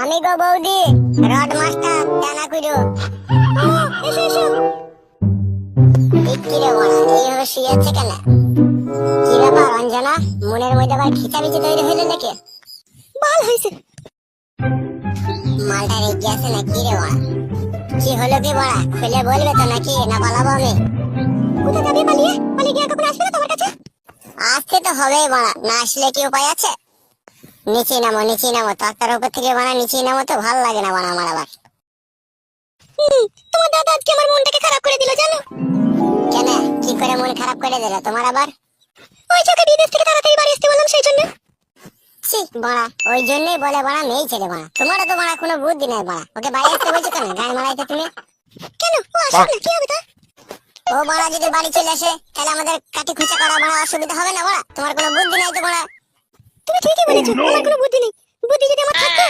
আমি গো বৌদি rod master টানা কইরো। এসো এসো। কি রে বড়া এইভাবে শুয়ে আছে কেন? কি ব্যাপার অঞ্জনা, মনের মধ্যে আবার খিচামিচি তৈরি হইলো নাকি? বাল হইছে মালটা রেগে আছে না কি রে বড়া? কি হলো কি বড়া, খুলে বলবে তো নাকি না পালাবো আমি? কোথা যাবে পালিয়ে? পালিয়ে গিয়ে কখন আসবে না তোমার কাছে? আসতে তো হবেই বড়া, না আসলে কি উপায় আছে? নিচে নামো তক্তার উপর থেকে বানা নিচে নামো, তো ভালো লাগে না বানা আমার আবার। তোমার দাদা আজকে আমার মনটাকে খারাপ করে দিল জানো? কেন, কি করে মন খারাপ করে দিল তোমার আবার? ওই চোখে বিদেশ থেকে তাড়াতাড়ি বাড়ি আসতে বললাম সেই জন্য। ছি বাড়া, ওই জন্যই বলে বাড়া মেয়ে ছেলে বাড়া, তোমারও তো বাড়া কোনো বুদ্ধি নাই বাড়া, ওকে বাড়ি আসতে বলছো কেন গায়ে মারাইতে তুমি? কেন ও আসবে না কি হবে তা? ও বাড়া যদি বাড়ি চলে আসে তাহলে আমাদের কাটি খুঁচে করা বাড়া অসুবিধা হবে না বাড়া? তোমার কোনো বুদ্ধি নাই তো বাড়া। তুমি ঠিকই বলেছো, আমার কোনো বুদ্ধি নেই। বুদ্ধি যদি আমার থাকতো